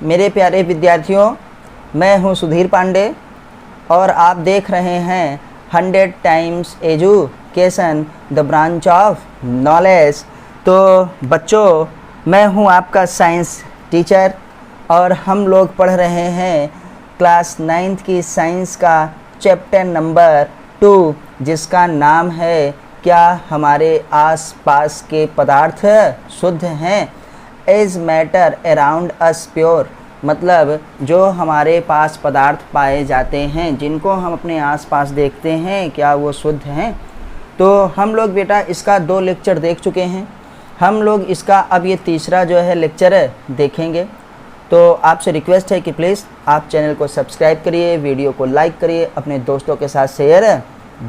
मेरे प्यारे विद्यार्थियों, मैं हूं सुधीर पांडे और आप देख रहे हैं 100 times education the branch of knowledge. तो बच्चों, मैं हूं आपका साइंस टीचर और हम लोग पढ़ रहे हैं क्लास 9th की साइंस का चैप्टर नंबर 2, जिसका नाम है क्या हमारे आसपास के पदार्थ शुद्ध हैं। Is matter around us pure, मतलब जो हमारे पास पदार्थ पाए जाते हैं, जिनको हम अपने आसपास देखते हैं, क्या वो शुद्ध हैं। तो हम लोग बेटा इसका 2 लेक्चर देख चुके हैं। हम लोग इसका अब ये तीसरा जो है लेक्चर देखेंगे। तो आपसे रिक्वेस्ट है कि प्लीज़ आप चैनल को सब्सक्राइब करिए, वीडियो को लाइक करिए, अपने दोस्तों के साथ शेयर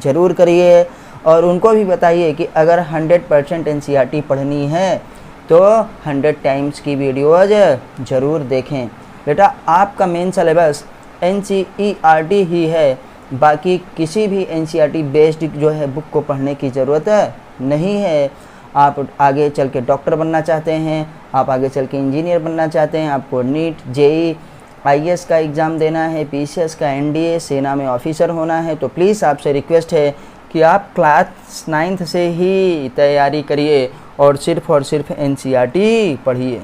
ज़रूर करिए और उनको भी बताइए कि अगर 100% NCERT पढ़नी है तो 100 टाइम्स की वीडियोज ज़रूर देखें। बेटा आपका मेन सिलेबस NCERT ही है, बाकी किसी भी NCERT बेस्ड जो है बुक को पढ़ने की ज़रूरत नहीं है। आप आगे चल के डॉक्टर बनना चाहते हैं, आप आगे चल के इंजीनियर बनना चाहते हैं, आपको नीट JEE IAS का एग्ज़ाम देना है, PCS का NDA सेना में ऑफिसर होना है, तो प्लीज़ आपसे रिक्वेस्ट है कि आप क्लास 9th से ही तैयारी करिए और सिर्फ NCERT पढ़िए।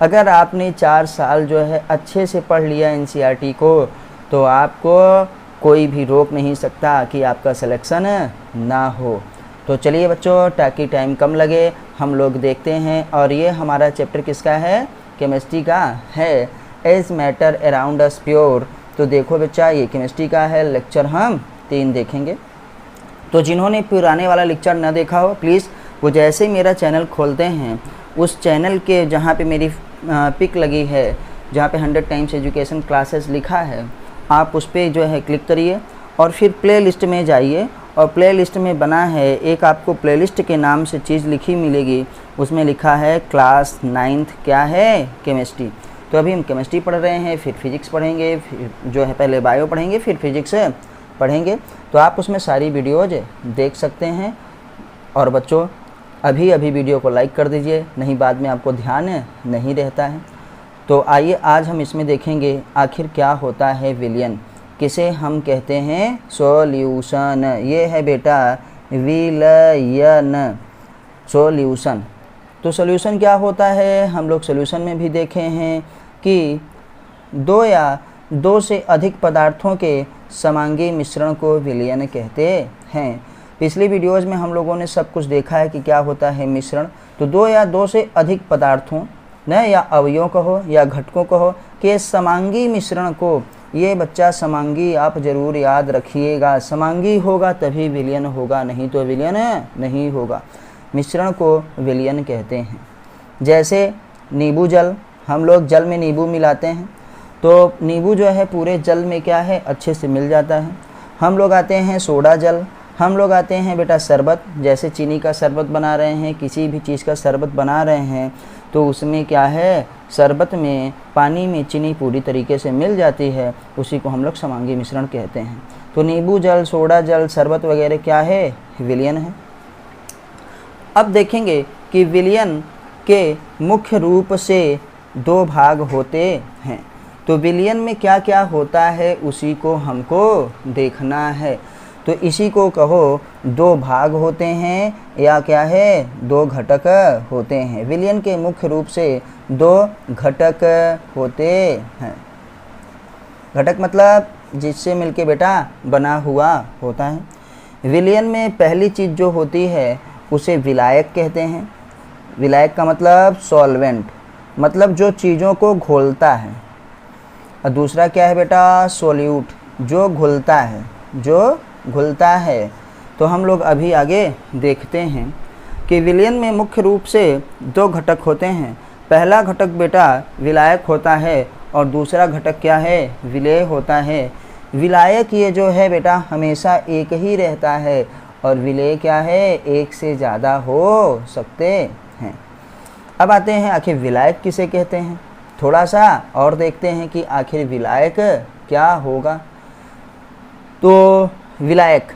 अगर आपने 4 साल जो है अच्छे से पढ़ लिया NCERT को, तो आपको कोई भी रोक नहीं सकता कि आपका सिलेक्शन ना हो। तो चलिए बच्चों, ताकि टाइम कम लगे हम लोग देखते हैं। और ये हमारा चैप्टर किसका है? केमिस्ट्री का है, as matter around us pure. तो देखो बच्चा, ये केमिस्ट्री का है, लेक्चर हम 3 देखेंगे। तो जिन्होंने पुराने वाला लेक्चर ना देखा हो, प्लीज़ वो जैसे ही मेरा चैनल खोलते हैं, उस चैनल के जहाँ पे मेरी पिक लगी है, जहाँ पे 100 टाइम्स एजुकेशन क्लासेस लिखा है, आप उस पर जो है क्लिक करिए और फिर प्ले लिस्ट में जाइए। और प्ले लिस्ट में बना है, एक आपको प्ले लिस्ट के नाम से चीज़ लिखी मिलेगी, उसमें लिखा है क्लास 9th क्या है? केमिस्ट्री। तो अभी हम केमिस्ट्री पढ़ रहे हैं, फिर फिजिक्स पढ़ेंगे, फिर जो है पहले बायो पढ़ेंगे, फिर फिजिक्स पढ़ेंगे। तो आप उसमें सारी वीडियोज देख सकते हैं। और बच्चों अभी वीडियो को लाइक कर दीजिए, नहीं बाद में आपको ध्यान नहीं रहता है। तो आइए आज हम इसमें देखेंगे आखिर क्या होता है विलयन, किसे हम कहते हैं सॉल्यूशन। ये है बेटा विलयन, सॉल्यूशन। तो सॉल्यूशन क्या होता है? हम लोग सॉल्यूशन में भी देखे हैं कि 2 या 2 से अधिक पदार्थों के समांगी मिश्रण को विलयन कहते हैं। पिछली वीडियोज़ में हम लोगों ने सब कुछ देखा है कि क्या होता है मिश्रण। तो 2 या 2 से अधिक पदार्थों न, या अवयवों कहो या घटकों कहो, कि समांगी मिश्रण को, ये बच्चा समांगी आप ज़रूर याद रखिएगा, समांगी होगा तभी विलयन होगा, नहीं तो विलयन नहीं होगा। मिश्रण को विलयन कहते हैं। जैसे नींबू जल, हम लोग जल में नींबू मिलाते हैं तो नींबू जो है पूरे जल में क्या है? अच्छे से मिल जाता है। हम लोग आते हैं सोडा जल, हम लोग आते हैं बेटा शरबत, जैसे चीनी का शरबत बना रहे हैं, किसी भी चीज़ का शरबत बना रहे हैं, तो उसमें क्या है? शरबत में पानी में चीनी पूरी तरीके से मिल जाती है, उसी को हम लोग समांगी मिश्रण कहते हैं। तो नींबू जल, सोडा जल, शरबत वगैरह क्या है? विलयन है। अब देखेंगे कि विलयन के मुख्य रूप से 2 भाग होते हैं। तो विलयन में क्या क्या होता है उसी को हमको देखना है। तो इसी को कहो 2 भाग होते हैं या क्या है? 2 घटक होते हैं। विलयन के मुख्य रूप से 2 घटक होते हैं। घटक मतलब जिससे मिलके बेटा बना हुआ होता है। विलयन में पहली चीज़ जो होती है उसे विलायक कहते हैं। विलायक का मतलब सॉल्वेंट, मतलब जो चीज़ों को घोलता है। और दूसरा क्या है बेटा? सोल्यूट, जो घुलता है, जो घुलता है। तो हम लोग अभी आगे देखते हैं कि विलयन में मुख्य रूप से 2 घटक होते हैं। पहला घटक बेटा विलायक होता है और दूसरा घटक क्या है? विलेय होता है। विलायक ये जो है बेटा हमेशा एक ही रहता है और विलेय क्या है? एक से ज़्यादा हो सकते हैं। अब आते हैं आखिर विलायक किसे कहते हैं, थोड़ा सा और देखते हैं कि आखिर विलायक क्या होगा। तो विलायक,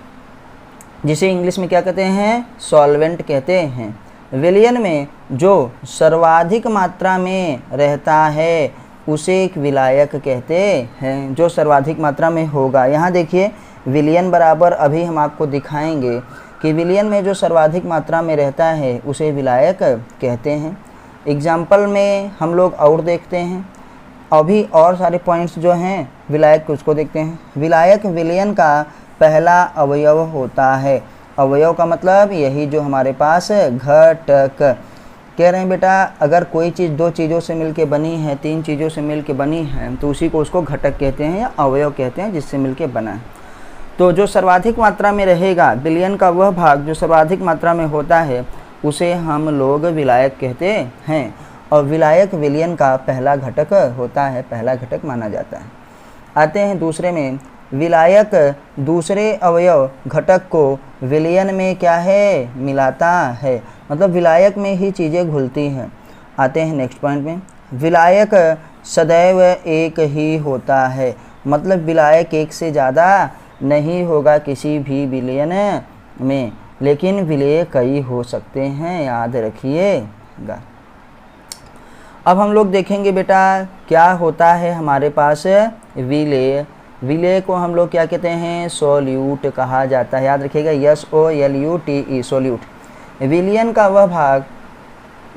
जिसे इंग्लिश में क्या कहते हैं? सॉल्वेंट कहते हैं। विलयन में जो सर्वाधिक मात्रा में रहता है उसे एक विलायक कहते हैं, जो सर्वाधिक मात्रा में होगा। यहाँ देखिए विलियन बराबर, अभी हम आपको दिखाएंगे कि विलियन में जो सर्वाधिक मात्रा में रहता है उसे विलायक कहते हैं। एग्जाम्पल में हम लोग और देखते हैं, अभी और सारे पॉइंट्स जो हैं विलायक उसको देखते हैं। विलायक विलियन का पहला अवयव होता है। अवयव का मतलब यही जो हमारे पास घटक। कह रहे हैं बेटा अगर कोई चीज़ दो चीज़ों से मिलके बनी है, तीन चीज़ों से मिलके बनी है, तो उसी को उसको घटक कहते हैं या अवयव कहते हैं जिससे मिलके बना है। तो जो सर्वाधिक मात्रा में रहेगा, विलियन का वह भाग जो सर्वाधिक मात्रा में होता है, उसे हम लोग विलायक कहते हैं। और विलायक विलियन का पहला घटक होता है, पहला घटक माना जाता है। आते हैं दूसरे में, विलायक दूसरे अवयव घटक को विलियन में क्या है, मिलाता है। मतलब विलायक में ही चीज़ें घुलती हैं। आते हैं नेक्स्ट पॉइंट में, विलायक सदैव एक ही होता है। मतलब विलायक एक से ज़्यादा नहीं होगा किसी भी विलियन में, लेकिन विलेय कई हो सकते हैं, याद रखिएगा। अब हम लोग देखेंगे बेटा क्या होता है हमारे पास विलेय। विलेय को हम लोग क्या कहते हैं, सोल्यूट कहा जाता है। याद रखिएगा, SOLUTE, सोल्यूट। विलियन का वह भाग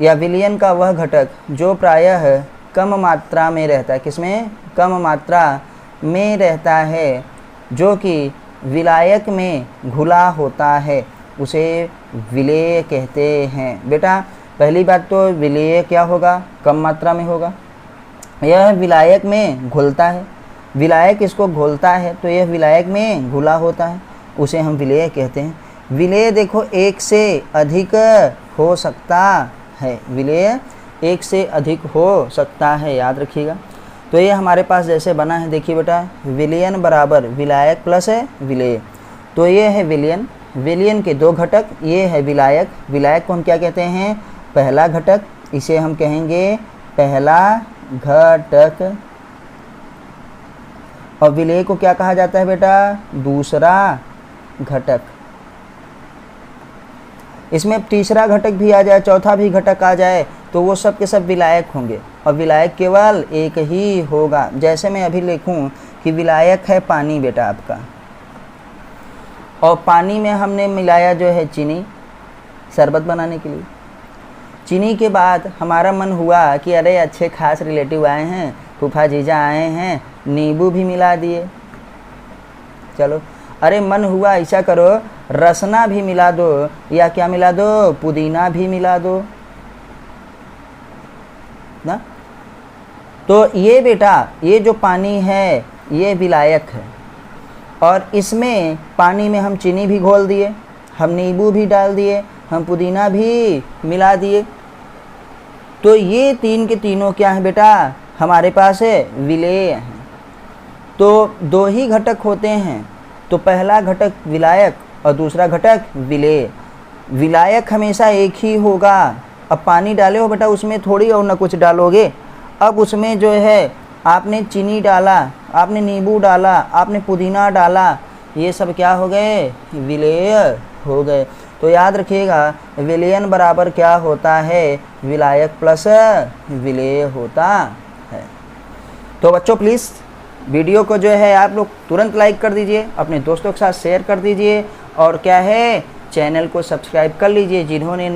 या विलियन का वह घटक जो प्रायः कम मात्रा में रहता है। किसमें, कम मात्रा में रहता है, जो कि विलायक में घुला होता है, उसे विलेय कहते हैं। बेटा पहली बात तो विलेय क्या होगा, कम मात्रा में होगा। यह विलायक में घुलता है, विलायक इसको घोलता है, तो यह विलायक में घुला होता है, उसे हम विलेय कहते हैं। विलेय देखो एक से अधिक हो सकता है, विलेय एक से अधिक हो सकता है, याद रखिएगा। तो ये हमारे पास जैसे बना है, देखिए बेटा विलियन बराबर विलायक प्लस है विलेय। तो ये है विलियन, विलियन के दो घटक, ये है विलायक। विलायक को हम क्या कहते हैं, पहला घटक, इसे हम कहेंगे पहला घटक। और विलेय को क्या कहा जाता है बेटा, दूसरा घटक। इसमें तीसरा घटक भी आ जाए, चौथा भी घटक आ जाए, तो वो सब के सब विलायक होंगे। और विलायक केवल एक ही होगा। जैसे मैं अभी लिखूं कि विलायक है पानी बेटा आपका, और पानी में हमने मिलाया जो है चीनी शरबत बनाने के लिए। चीनी के बाद हमारा मन हुआ कि अरे अच्छे खास रिलेटिव आए हैं, फूफा जीजा आए हैं, नींबू भी मिला दिए। चलो, अरे मन हुआ ऐसा करो रसना भी मिला दो, या क्या मिला दो, पुदीना भी मिला दो ना। तो ये बेटा ये जो पानी है ये विलायक है, और इसमें पानी में हम चीनी भी घोल दिए, हम नींबू भी डाल दिए, हम पुदीना भी मिला दिए। तो ये तीन के तीनों क्या है बेटा, हमारे पास है विलेय हैं। तो दो ही घटक होते हैं, तो पहला घटक विलायक और दूसरा घटक विलेय। विलायक हमेशा एक ही होगा। अब पानी डाले हो बेटा, उसमें थोड़ी और ना कुछ डालोगे। अब उसमें जो है आपने चीनी डाला, आपने नींबू डाला, आपने पुदीना डाला, ये सब क्या हो गए, विलेय हो गए। तो याद रखिएगा विलेयन बराबर क्या होता है, विलायक प्लस विलेय होता है। तो बच्चों प्लीज़ वीडियो को जो है आप लोग तुरंत लाइक कर दीजिए, अपने दोस्तों के साथ शेयर कर दीजिए, और क्या है चैनल को सब्सक्राइब कर लीजिए जिन्होंने